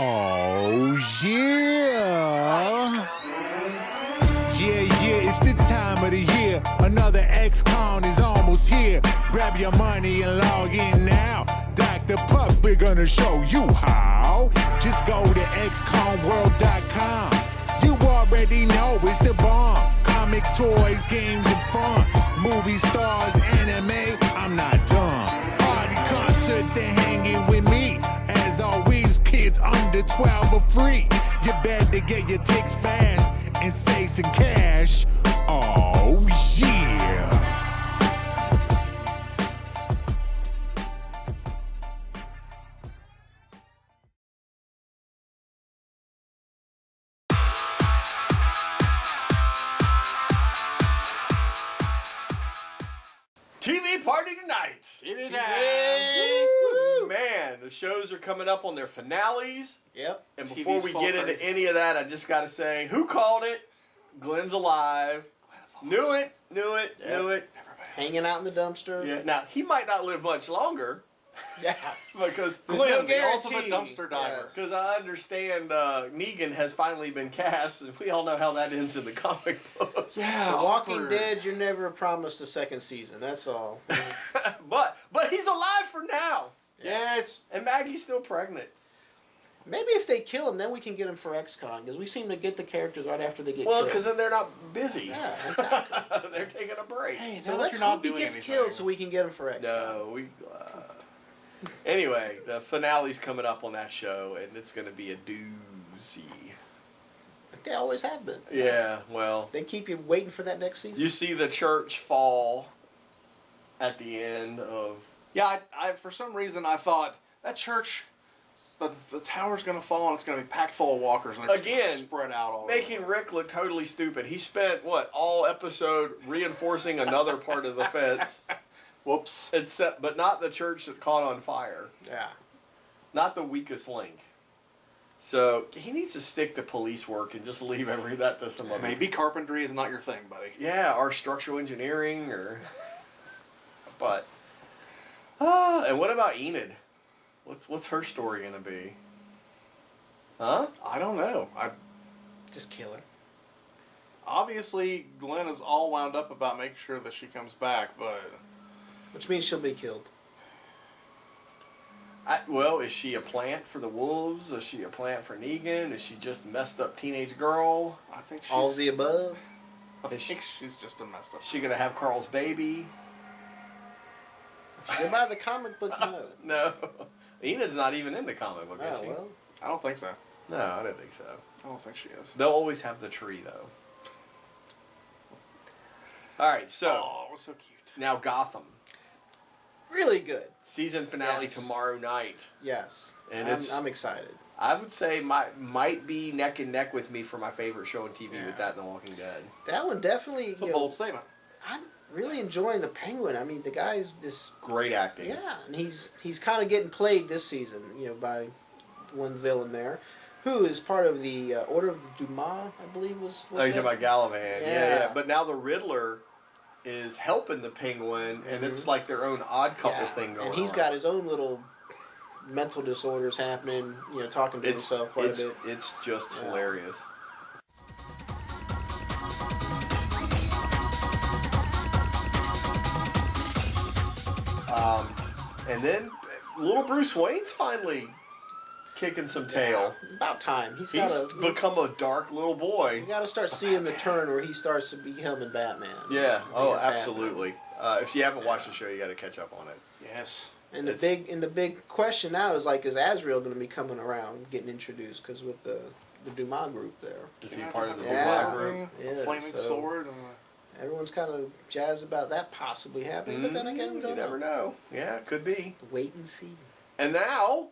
Oh, yeah. Yeah, it's the time of the year. Another X-Con is almost here. Grab your money and log in now. Dr. Puck, we're gonna show you how. Just go to xconworld.com. You already know it's the bomb. Comic, toys, games, and fun. Movie stars, anime, I'm not dumb. Party concerts and hanging with me. As always, kids under 12 are free. You better get your tickets fast and save some cash. Oh, yeah. TV party tonight. TV time. Woo! Man, the shows are coming up on their finales. Yep. And TV's before we full get crazy. into any of that, I just got to say, who called it? Glenn's alive. Knew it. Hanging out in the dumpster. Yeah. Now, he might not live much longer. Yeah. Because There's no Glenn, guarantee. the ultimate dumpster diver. Yes. Because I understand Negan has finally been cast, and we all know how that ends in the comic books. Yeah. The Walking Dead, you're never promised a second season. That's all. but he's alive for now. Yes. And Maggie's still pregnant. Maybe if they kill him, then we can get him for XCon, because we seem to get the characters right after they get Well, killed. because then they're not busy. Yeah, exactly. They're taking a break. Hey, So so that let's you're not hope he doing gets anything. killed so we can get him for XCon. No, we. Anyway, the finale's coming up on that show, and it's going to be a doozy. Like they always have been. Yeah, well, They keep you waiting for that next season. you see the church fall at the end of. Yeah, I for some reason I thought that church, the tower's gonna fall and it's gonna be packed full of walkers and they're just Again, gonna spread out all Making over. Rick look totally stupid. He spent all episode reinforcing another part of the fence, Whoops. but not the church that caught on fire. Yeah. Not the weakest link. So he needs to stick to police work and just leave that to some other. Maybe carpentry is not your thing, buddy. Yeah, or structural engineering, or. But. And what about Enid? What's her story gonna be? Huh? I don't know. Just kill her. Obviously Glenn is all wound up about making sure that she comes back, but Which means she'll be killed. Well, is she a plant for the wolves? Is she a plant for Negan? Is she just a messed up teenage girl? I think she's All of the above. I think she's just a messed up. Is she gonna have Carl's baby? If you go by the comic book, no. No. Enid's not even in the comic book, is Oh, she? well. I don't think so. No, I don't think so. I don't think she is. They'll always have the tree, though. All right, so Oh, it was so cute. now Gotham. Really good. Season finale Yes. tomorrow night. Yes. And I'm excited. I would say might be neck and neck with me for my favorite show on TV Yeah. with that and The Walking Dead. That one definitely. It's a you know, bold statement. I'm really enjoying the Penguin. I mean, the guy's just Great acting. yeah, and he's kind of getting played this season. You know, by one villain there, who is part of the Order of the Dumas, I believe was. Oh, you're talking about Gallivan. Yeah. Yeah. But now the Riddler is helping the Penguin, and it's like their own odd couple thing going on. and he's got his own little mental disorders happening. You know, talking to himself quite a bit. It's just Yeah. hilarious. And then little Bruce Wayne's finally kicking some tail. About time. He's He's got become a dark little boy. You got to start seeing the turn where he starts to becoming Batman. Yeah. I think Oh, it's absolutely. If you haven't watched the show, you got to catch up on it. Yes. And the It's- big question now is like, is Azrael going to be coming around, getting introduced? Because with the Dumas group there, Is he part of the Yeah. Dumas group? A Yeah, flaming so- sword. And everyone's kind of jazzed about that possibly happening. But then again, we you don't never know. Yeah, could be. Wait and see. And now,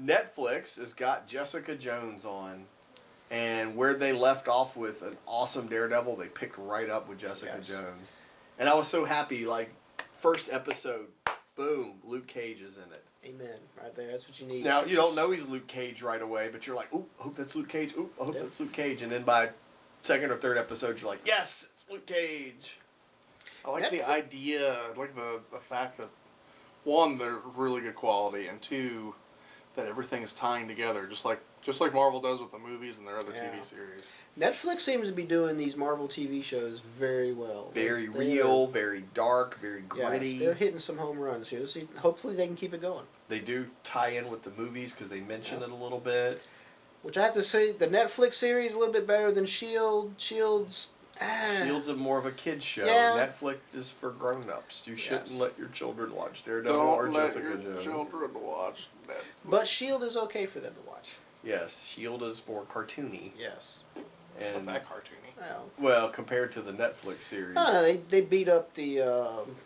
Netflix has got Jessica Jones on. And where they left off with an awesome Daredevil, they picked right up with Jessica Yes. Jones. And I was so happy, like, first episode, boom, Luke Cage is in it. Amen. Right there. That's what you need. Now, you don't know he's Luke Cage right away, but you're like, ooh, I hope that's Luke Cage. Ooh, I hope Yep. that's Luke Cage. And then by second or third episode, you're like, yes, it's Luke Cage. I like the Netflix- idea, I like the fact that, one, they're really good quality, and two, that everything is tying together, just like Marvel does with the movies and their other Yeah. TV series. Netflix seems to be doing these Marvel TV shows very well. Very They real, are- very dark, very yes, gritty. they're hitting some home runs here. See, hopefully they can keep it going. They do tie in with the movies because they mention it a little bit. Which I have to say, the Netflix series is a little bit better than Shield. Shield's Shield's more of a kid's show. Yeah. Netflix is for grown-ups. You shouldn't Yes. let your children watch Daredevil or Don't let Jessica your Jones. children watch that. But Shield is okay for them to watch. Yes, Shield is more cartoony. Yes. It's not And that cartoony. Well, compared to the Netflix series. they beat up the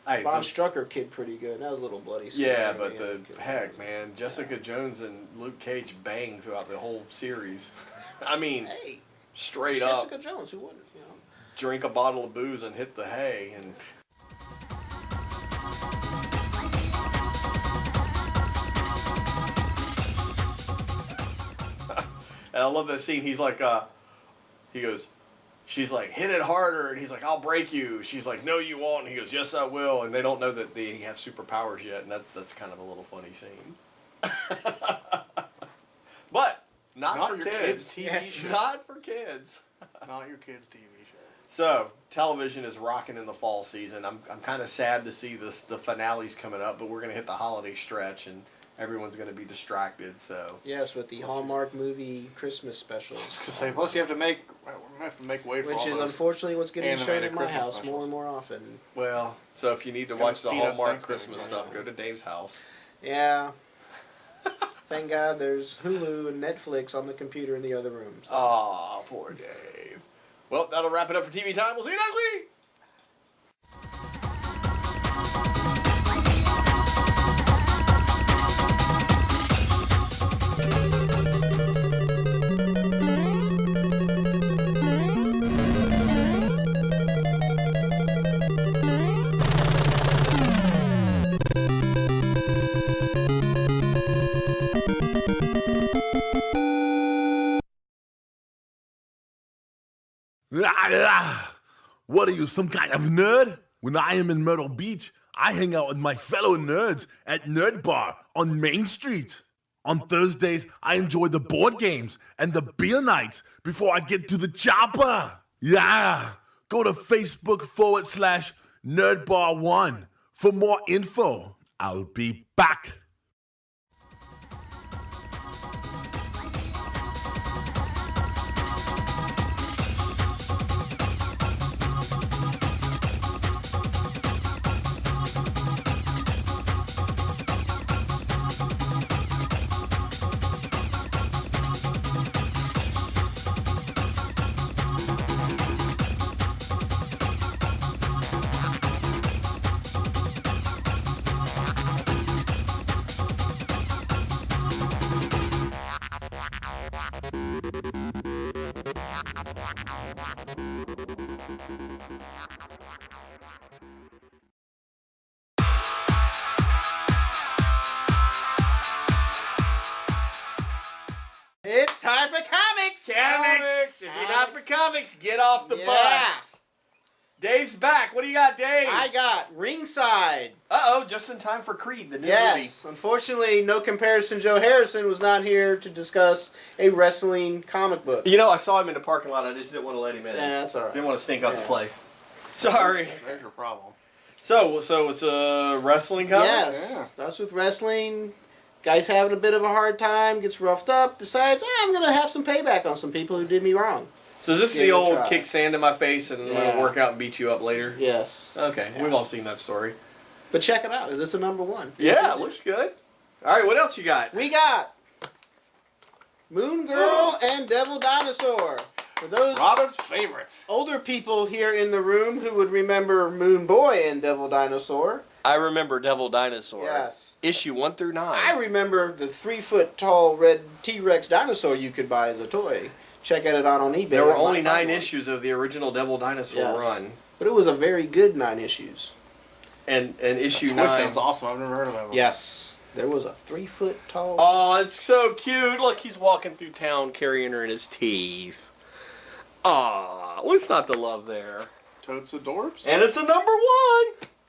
Hey, Von the- Strucker kid pretty good. That was a little bloody. scene Yeah, there, but man. heck, man, Jessica Jones and Luke Cage bang throughout the whole series. I mean, Hey, straight Jessica up, Jones, who wouldn't? You know. drink a bottle of booze and hit the hay, and and I love that scene. He's like, he goes, she's like, hit it harder, and he's like, I'll break you. She's like, no, you won't. And he goes, yes, I will. And they don't know that they have superpowers yet, and that's kind of a little funny scene. But not for your kids. kids' TV Yes. show. Not for kids. Not your kids' TV show. So television is rocking in the fall season. I'm kind of sad to see the finales coming up, but we're gonna hit the holiday stretch and everyone's gonna be distracted. So Yes, with the Hallmark movie Christmas I specials. was gonna say, plus you have to make way for Which all is those. unfortunately what's getting shown animated in my Christmas house more specials. and more often. well, so if you need to watch the Beat us Hallmark Thanksgiving Christmas special. stuff, go to Dave's house. Yeah. Thank God there's Hulu and Netflix on the computer in the other room. So. Aw, poor Dave. Well, that'll wrap it up for TV time. We'll see you next week. What are you, some kind of nerd? When I am in Myrtle Beach, I hang out with my fellow nerds at Nerd Bar on Main Street. On Thursdays, I enjoy the board games and the beer nights before I get to the chopper. Yeah, go to Facebook.com/NerdBar1 for more info. I'll be back. It's time for comics! Comics! If you're not for comics, get off the Yeah. bus. Dave's back. What do you got, Dave? I got Ringside. Uh-oh, just in time for Creed, the new movie. Yes. Unfortunately, No Comparison Joe Harrison was not here to discuss a wrestling comic book. You know, I saw him in the parking lot. I just didn't want to let him in. Yeah, that's all right. Didn't want to stink up the Yeah. place. Sorry. There's your problem. So it's a wrestling comic? Yes. Yeah. Starts with wrestling. Guy's having a bit of a hard time, gets roughed up, decides, I'm going to have some payback on some people who did me wrong. So is this Give the it a old try. kick sand in my face and I'm going Yeah. to work out and beat you up later? Yes. Okay, we've all seen that story. But check it out. Is this a number one? Yeah, it looks good. All right, what else you got? We got Moon Girl and Devil Dinosaur. For those Robin's favorites. older people here in the room who would remember Moon Boy and Devil Dinosaur, I remember Devil Dinosaur. yes. Issue 1 through 9. I remember the 3-foot tall red T-Rex dinosaur you could buy as a toy. Check it out on eBay. There were You might only find 9 one. issues of the original Devil Dinosaur Yes. run. But it was a very good 9 issues. And issue Toy 9. sounds awesome. I've never heard of that one. Yes. There was a 3-foot tall... Oh, it's so cute. Look, he's walking through town carrying her in his teeth. Aw, what's not to love there? Totes Adorbs. And it's a number 1.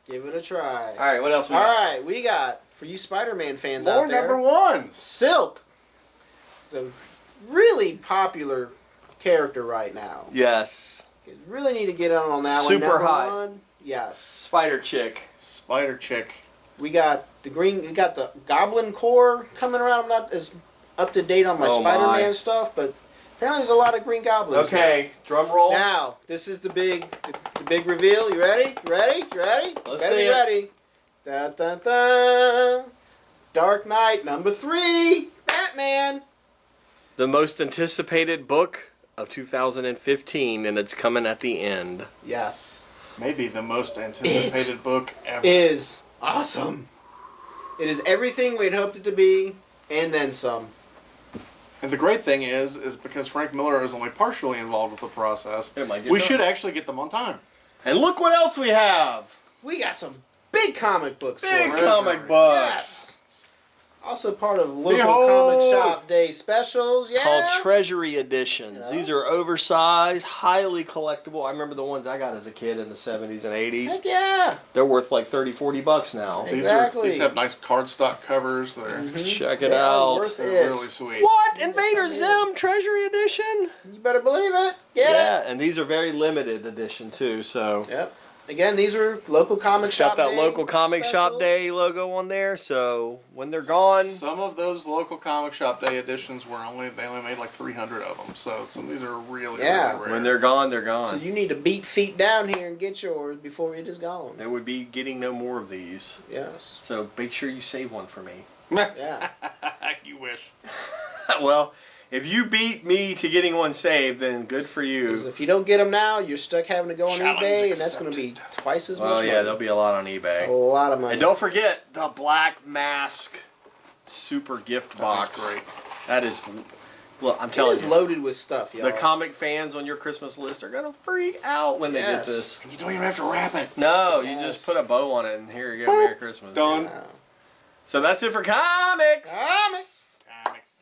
Give it a try. All right, what else we All got? right, we got, for you Spider-Man fans More out there, number ones. Silk. It's a really popular character right now. Yes. You really need to get on that one. Super Number hot. one, yes. Spider Chick. Spider Chick. We got we got the Goblin Corps coming around. I'm not as up to date on my Oh, Spider-Man my. stuff, but apparently there's a lot of Green Goblins. Okay, drum roll. Now, this is the big reveal. You ready? You ready? You ready? Let's Better see be it. ready. Da, da, da. Dark Knight number 3. Batman. The most anticipated book of 2015, and it's coming at the end. Yes. Maybe the most anticipated book ever. Is awesome. It is everything we'd hoped it to be, and then some. And the great thing is because Frank Miller is only partially involved with the process, It might get we done. should actually get them on time. And look what else we have. We got some big comic books. Big for Treasure. comic books. Yes. Also part of local Behold. comic shop day specials. Yeah. Called Treasury Editions. Yeah. These are oversized, highly collectible. I remember the ones I got as a kid in the 70s and 80s. Heck yeah. They're worth like $30-$40 now. Hey. These Exactly. these have nice cardstock covers. They're, Check it They are out. worth they're it. really sweet. What? Invader Zim Treasury Edition? You better believe it. Get it. Yeah, and these are very limited edition too, so. Yep. Again, these are local comic It's shop got that day local comic shop specials. day logo on there, so when they're gone, Some of those local comic shop day editions they only made like 300 of them. So some of these are really, Yeah. really rare. when they're gone, they're So gone. you need to beat feet down here and get yours before it is gone. There would be getting no more of these. Yes. So make sure you save one for me. Yeah. You wish. Well, if you beat me to getting one saved, then good for 'Cause you. if you don't get them now, you're stuck having to go on Challenge eBay, and that's going to be accepted. twice as much Well, money. yeah, there'll be a lot on a eBay. lot of money. And don't forget the Black Mask Super Gift Box. That's great. That is, look, I'm It telling is you. loaded with stuff, y'all. The comic fans on your Christmas list are gonna freak out when they Yes. get this. You don't even have to wrap it. No, you Yes. just put a bow on it and here you go, Merry Christmas. Done. Wow. So that's it for comics. Comics. Comics.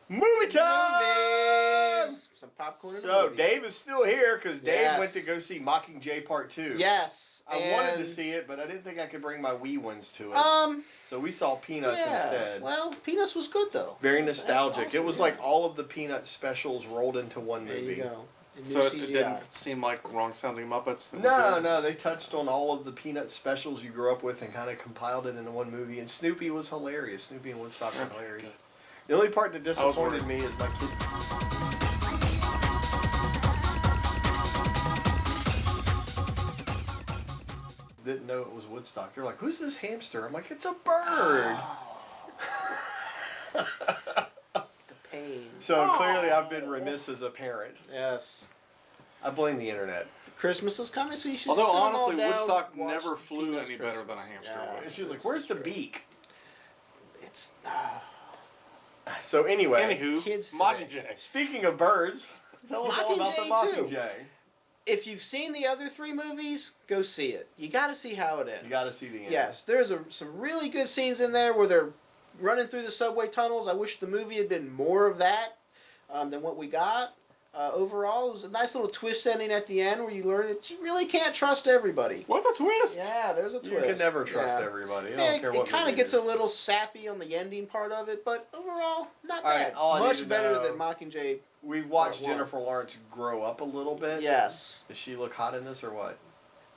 Movie time. Movies. Some popcorn. and So movies. Dave is still here because Dave Yes. went to go see Mockingjay Part 2. Yes. I wanted to and, see it, but I didn't think I could bring my wee ones to it. So we saw Peanuts yeah. instead. Well, Peanuts was good though. Very That's nostalgic. awesome, It was yeah. like all of the Peanuts specials rolled into one There movie. you go. And So new it CGI. didn't seem like wrong sounding Muppets. It was No, good. no, they touched on all of the Peanuts specials you grew up with and kind of compiled it into one movie. And Snoopy was hilarious. Snoopy and Woodstock were hilarious. The only part that disappointed worried. me is my kids. Didn't know it was Woodstock. They're like, "Who's this hamster?" I'm like, "It's a bird." The pain. So clearly, I've been remiss as a parent. Yes. I blame the internet. Christmas is coming, so you should. Although sit 'em all honestly, down, Woodstock watch never flew Peanuts any better than a Christmas. hamster Yeah. would. And she's like, This "Where's is the true. beak?" It's So anyway, Anywho, Kids today. Mockingjay. speaking of birds, tell us all about the Mockingjay, too. Mockingjay. if you've seen the other 3 movies, go see it. You got to see how it ends. You got to see the end. Yes, there's some really good scenes in there where they're running through the subway tunnels. I wish the movie had been more of that than what we got. Overall, it was a nice little twist ending at the end where you learn that you really can't trust everybody. What a twist! Yeah, there's a You twist. can never trust Yeah. everybody. I Yeah, don't care what it kind movie of gets it a is. little sappy on the ending part of it, but overall, not All right, bad. all I need Much to better know- than Mockingjay. We've watched Part one. Jennifer Lawrence grow up a little bit. Yes, Does she look hot in this or what?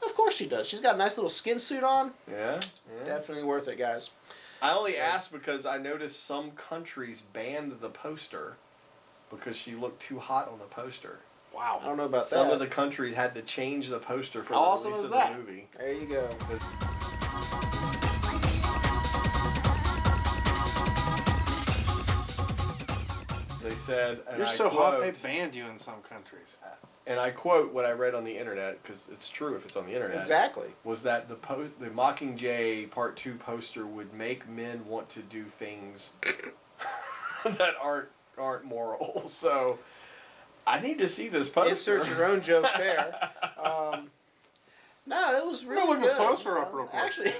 of course she does. She's got a nice little skin suit on. Yeah. Definitely worth it, guys. I only asked because I noticed some countries banned the poster because she looked too hot on the poster. Wow. I don't know about Some that. of the countries had to change the poster for How the awesome release is of that? the movie. There you go. They said, and You're I so quote, hot they banned you in some countries. and I quote what I read on the internet, because it's true if it's on the internet. Exactly. Was that the Mockingjay Part 2 poster would make men want to do things that aren't moral. So I need to see this poster. Insert your own joke there. No, it was really look good. this poster up real quick. Actually,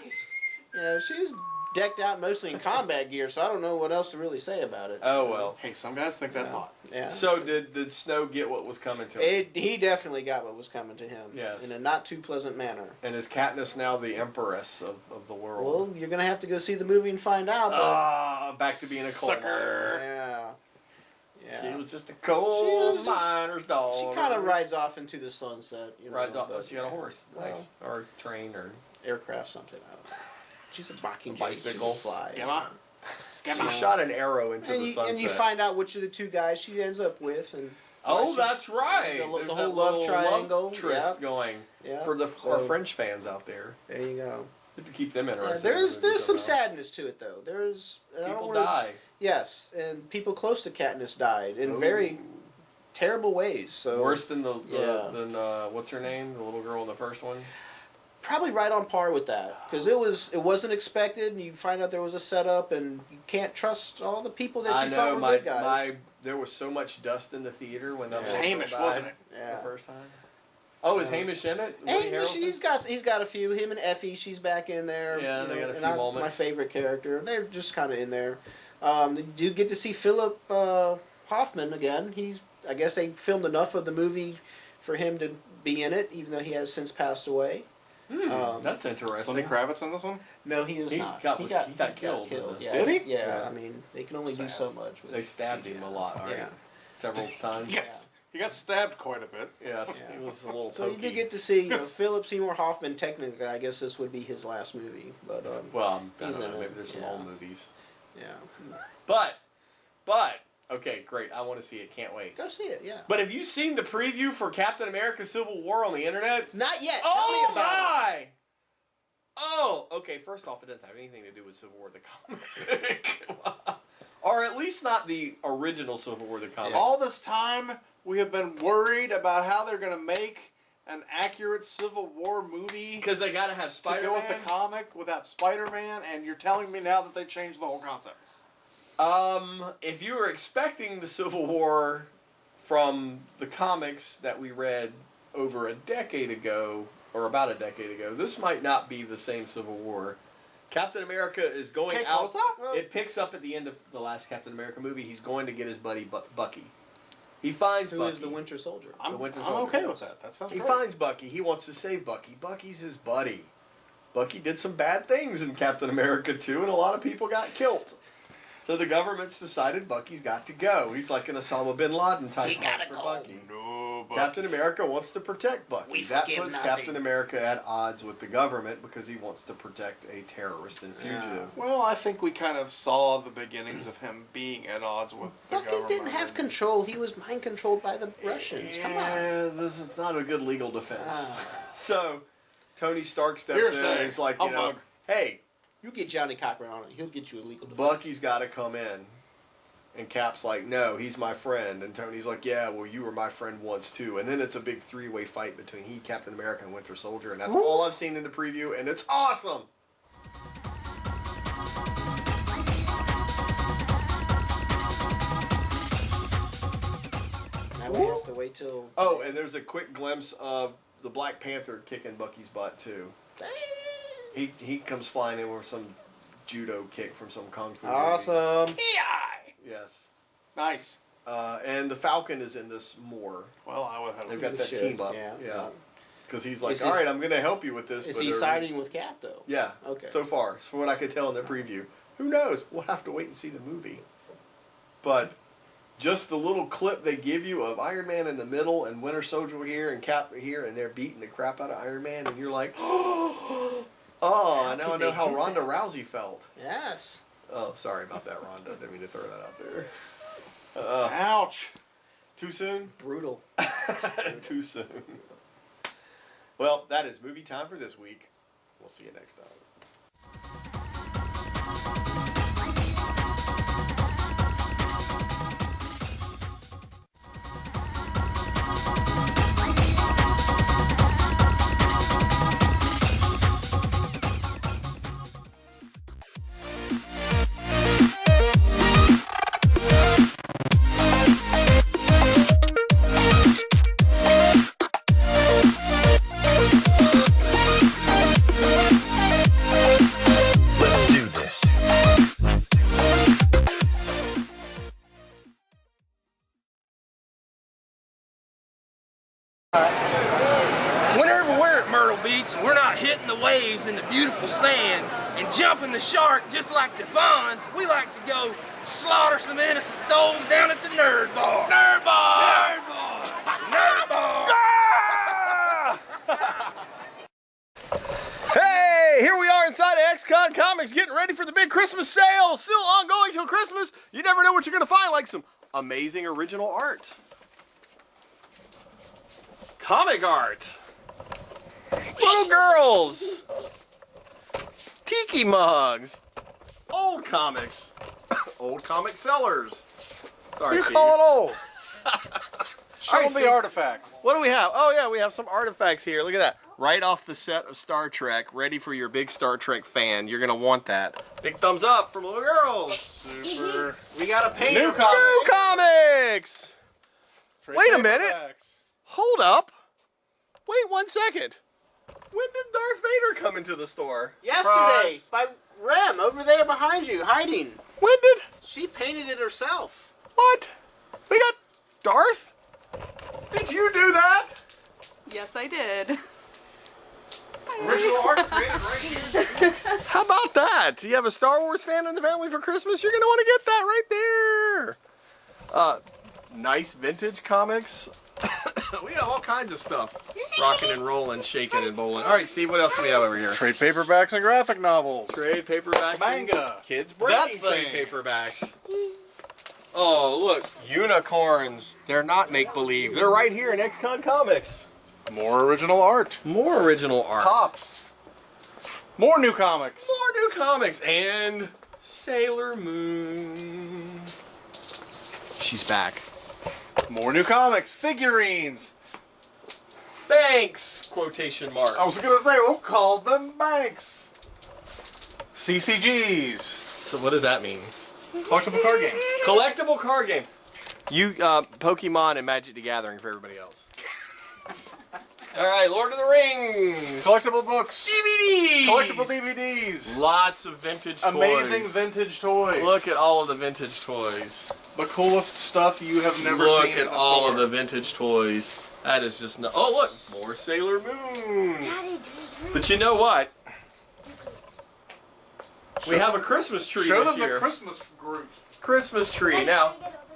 she was decked out mostly in combat gear, so I don't know what else to really say about it. Oh well. Hey, some guys think that's hot. Yeah. So did Snow get what was coming to him? He definitely got what was coming to him. Yes. In a not too pleasant manner. And is Katniss now the empress of the world? Well, you're gonna have to go see the movie and find out. But Back to being a coal miner. yeah. She Yeah. was just a coal was just- miner's dog. She kind of rides off into the sunset. Rides off. but- She got a horse. Well, Nice. Or a train or aircraft, something. I don't know. She's a Mockingjay. bicycle. Fly. She shot an arrow into And the you, sunset. and you find out which of the two guys she ends up with, and Oh, that's right. The There's whole that love little triangle. love tryst Yep. going Yeah. for our So- French fans out there. there you go. Good to keep them Yeah, interested. there's some sadness to it though. There's and I don't People wanna- die. Yes, and people close to Katniss died in very terrible ways. So Worse than Yeah. than what's her name, the little girl in the first one. probably right on par with that because it wasn't expected, and you find out there was a setup, and you can't trust all the people that I you know thought were good guys. there was so much dust in the theater when that Yeah. It was little girl Hamish, died wasn't it? Yeah. The first time. Oh, is Hamish in it? Woody Hamish, Harrelson? he's got a few. Him and Effie, she's back in there. Yeah, you they know, got a and few My moments. favorite character. They're just kind of in there. You do get to see Philip Hoffman again. I guess they filmed enough of the movie for him to be in it, even though he has since passed away. That's interesting. Sonny Kravitz in this one? No, he is He not. got killed, didn't he? Yeah. Did he? Yeah. Yeah. I mean, they can only do Sad. so much. With They stabbed CGI. him a lot, right? Yeah. Several times. He got stabbed quite a bit. Yes, Yeah. he was a little So pokey. you do get to see Philip Seymour Hoffman. Technically, I guess this would be his last movie, but Well, I He's don't in know. it, Maybe there's some yeah. old movies. yeah, But, okay, great. I want to see it. Can't wait. go see it. Yeah. But have you seen the preview for Captain America: Civil War on the internet? Not yet. Tell Oh me about it. my! Oh, okay. First off, it doesn't have anything to do with Civil War the comic, or at least not the original Civil War the comic. All this time, we have been worried about how they're going to make an accurate Civil War movie Because they gotta have to Spider-Man. go with the comic without Spider-Man, and you're telling me now that they changed the whole concept. If you were expecting the Civil War from the comics that we read over a decade ago, or about a decade ago, this might not be the same Civil War. Captain America is going Okay, out. Kosa? It picks up at the end of the last Captain America movie. He's going to get his buddy Bucky. He finds Who Bucky. is the Winter Soldier? I'm Winter I'm Soldier. okay with that. That sounds He great. finds Bucky. He wants to save Bucky. Bucky's his buddy. Bucky did some bad things in Captain America 2, and a lot of people got killed. So the government's decided Bucky's got to go. He's like an Osama bin Laden type for Bucky. No, but Captain America wants to protect Bucky. We That forgive puts nothing. Captain America at odds with the government because he wants to protect a terrorist and fugitive. Well, I think we kind of saw the beginnings of him being at odds with the Bucky government. didn't have control. He was mind controlled by the Russians. Come on. Yeah, this is not a good legal defense. Ah. So Tony Stark steps in Hearsay. and he's like, you know, Humbug. hey, You get Johnny Cochran on it. He'll get you a legal defense. Bucky's got to come in. And Cap's like, no, he's my friend. And Tony's like, yeah, well, you were my friend once too. And then it's a big three-way fight between he, Captain America, and Winter Soldier. And that's all I've seen in the preview, and it's awesome. Now we have to wait till. Oh, and there's a quick glimpse of the Black Panther kicking Bucky's butt too. He comes flying in with some judo kick from some kung fu movie. Awesome. Yes. Nice. And the Falcon is in this more. Well, I would have. They've got He that should, team up. yeah, Yeah. yeah. Because he's like, Is all his- right, I'm going to help you with this. Is but he they're- siding with Cap though? Yeah. Okay. So far, from what I could tell in the preview. Who knows? We'll have to wait and see the movie. But just the little clip they give you of Iron Man in the middle and Winter Soldier here and Cap here, and they're beating the crap out of Iron Man, and you're like, oh, now could I know they how do Ronda that? Rousey felt. Yes. Oh, sorry about that, Ronda. Didn't mean to throw that out there. Ouch. Too soon? Brutal. Too soon. Well, that is movie time for this week. We'll see you next time. Let's do this. Whenever we're at Myrtle Beach, we're not hitting the waves in the beautiful sand and jumping the shark just like the Fonz. We like to go slaughter some innocent souls down at the Nerd Bar. Nerd Bar! Nerd Bar! Nerd Bar! Hey, here we are inside of X-Con Comics getting ready for the big Christmas sale. Still ongoing till Christmas. You never know what you're going to find, like some amazing original art. Comic art. Little girls. Tiki mugs. Old comics. Old comic sellers. Sorry, You're Steve. calling old. Show All right, them the Steve. artifacts. What do we have? Oh yeah, we have some artifacts here. Look at that. Right off the set of Star Trek, ready for your big Star Trek fan. You're gonna want that. Big thumbs up from little girls. Super. We got a paint. New comics. New comics. Trade Wait a minute. paperbacks. Hold up. Wait 1 second. When did Darth Vader come into the store? Yesterday, by Rem, over there behind you, hiding. When did? She painted it herself. What? We got Darth? Did you do that? Yes, I did. Original art created right here. How about that? Do you have a Star Wars fan in the family for Christmas? You're gonna want to get that right there. Nice vintage comics. We have all kinds of stuff. Rocking and rolling, shaking and bowling. All right, Steve, what else do we have over here? Trade paperbacks and graphic novels. Trade paperbacks. Manga. And kids breaking That trade thing. paperbacks. Oh, look. Unicorns. They're not make-believe. They're right here in X-Con Comics. More original art. More original art. Pops. More new comics. More new comics. And Sailor Moon. She's back. More new comics. Figurines. Banks! Quotation mark. I was gonna say, we'll call them banks. CCGs. So what does that mean? Collectible card game. Collectible card game. You, Pokemon and Magic the Gathering for everybody else. All right, Lord of the Rings. Collectible books. DVDs. Collectible DVDs. Lots of vintage toys. Amazing vintage toys. Look at all of the vintage toys. The coolest stuff you have never Look seen. at all of the vintage toys. That is just no. Oh, look, more Sailor Moon. But you know what? We have a Christmas tree Show this them year. the Christmas group. Christmas tree. Now,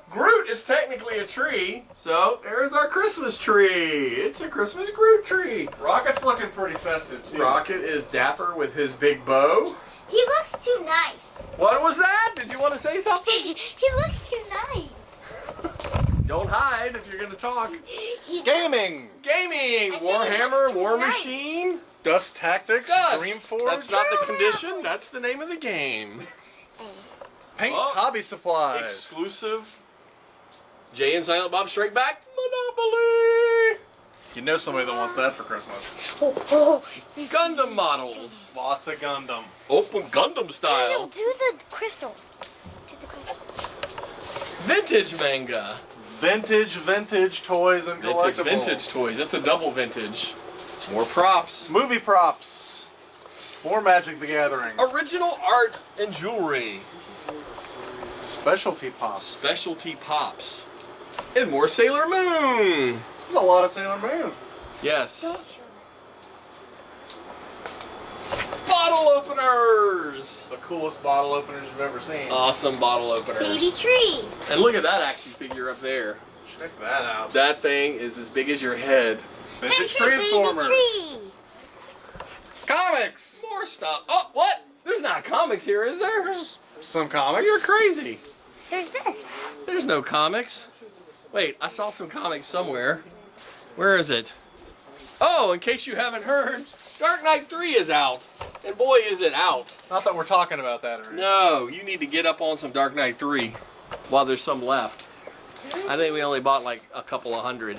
Groot is technically a tree, so there's our Christmas tree. It's a Christmas Groot tree. Rocket's looking pretty festive too. Rocket is dapper with his big bow. He looks too nice. What was that? Did you want to say something? He looks too nice. Don't hide if you're going to talk. Gaming. Gaming, I think it Warhammer, looks too War nice. Machine. Dust Tactics. Dust. Dreamforge. That's not the condition. That's the name of the game. Paint Oh. hobby supplies. Exclusive. Jay and Silent Bob Strike Back. Monopoly. You know somebody that wants that for Christmas. Gundam models. Lots of Gundam. Open Gundam style. Do the crystal. Do the crystal. Vintage manga. Vintage toys and collectibles. Vintage toys. That's a double vintage. It's more props. Movie props. More Magic the Gathering. Original art and jewelry. Specialty pops. Specialty pops. And more Sailor Moon. There's a lot of Sailor Moon. Yes. Don't show Bottle openers. The coolest bottle openers you've ever seen. Awesome bottle openers. Baby tree. And look at that action figure up there. Check that out. That thing is as big as your head. Vintage Baby Transformers. tree. Comics. More stuff. Oh, what? There's not comics here, is there? Some comics. You're crazy. There's this. There's no comics. Wait, I saw some comics somewhere. Where is it? Oh, in case you haven't heard, Dark Knight 3 is out. And boy, is it out. Not that we're talking about that already. No, you need to get up on some Dark Knight 3 while there's some left. I think we only bought like a couple of hundred.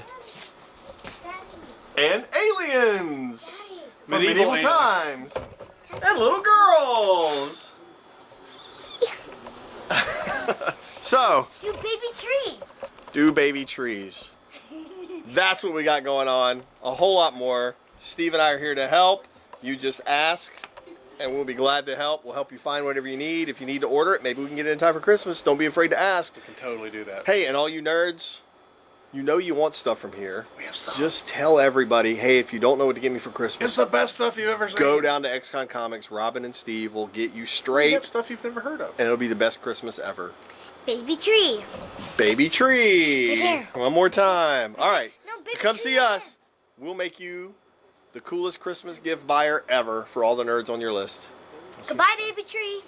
And aliens from Medieval medieval aliens. times. And little girls. So, Do baby tree. do baby trees. That's what we got going on. A whole lot more. Steve and I are here to help. You just ask, and we'll be glad to help. We'll help you find whatever you need. If you need to order it, maybe we can get it in time for Christmas. Don't be afraid to ask. We can totally do that. Hey, and all you nerds, you know you want stuff from here. We have stuff. Just tell everybody, hey, if you don't know what to get me for Christmas, It's the best stuff you've ever seen. go down to XCon Comics. Robin and Steve will get you We straight, have stuff you've never heard of. and it'll be the best Christmas ever. Baby tree. Baby tree. Right there. One more time. All right. No, So baby come tree see right us. We'll make you the coolest Christmas gift buyer ever for all the nerds on your list. Goodbye, baby tree.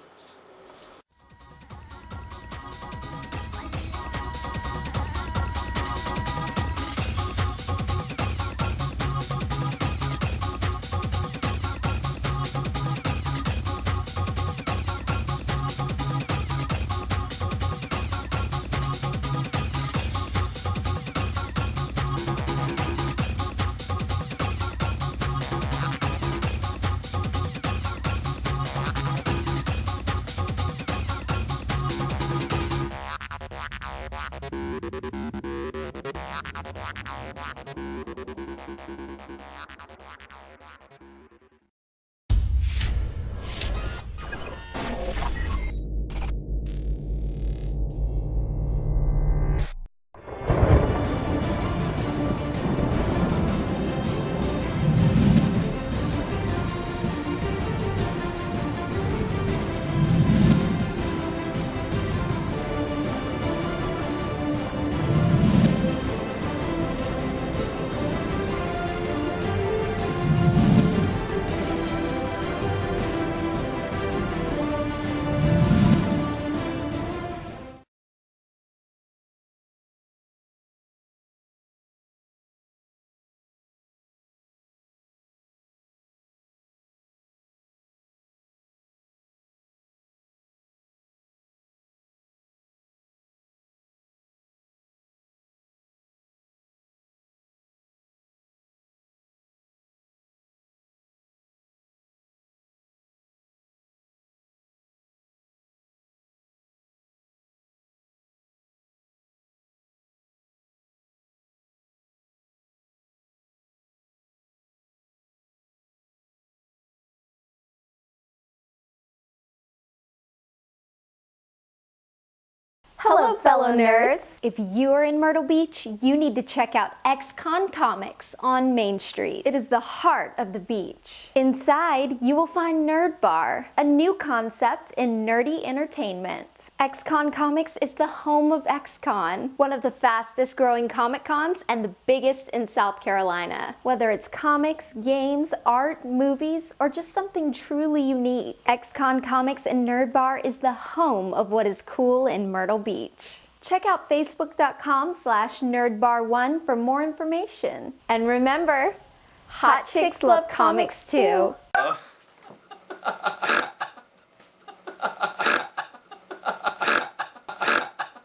Hello, fellow nerds! If you are in Myrtle Beach, you need to check out XCon Comics on Main Street. It is the heart of the beach. Inside, you will find Nerd Bar, a new concept in nerdy entertainment. XCon Comics is the home of XCon, one of the fastest growing Comic Cons and the biggest in South Carolina. Whether it's comics, games, art, movies, or just something truly unique, XCon Comics and Nerd Bar is the home of what is cool in Myrtle Beach. Check out facebook.com/nerdbar1 for more information. And remember, hot chicks love comics too.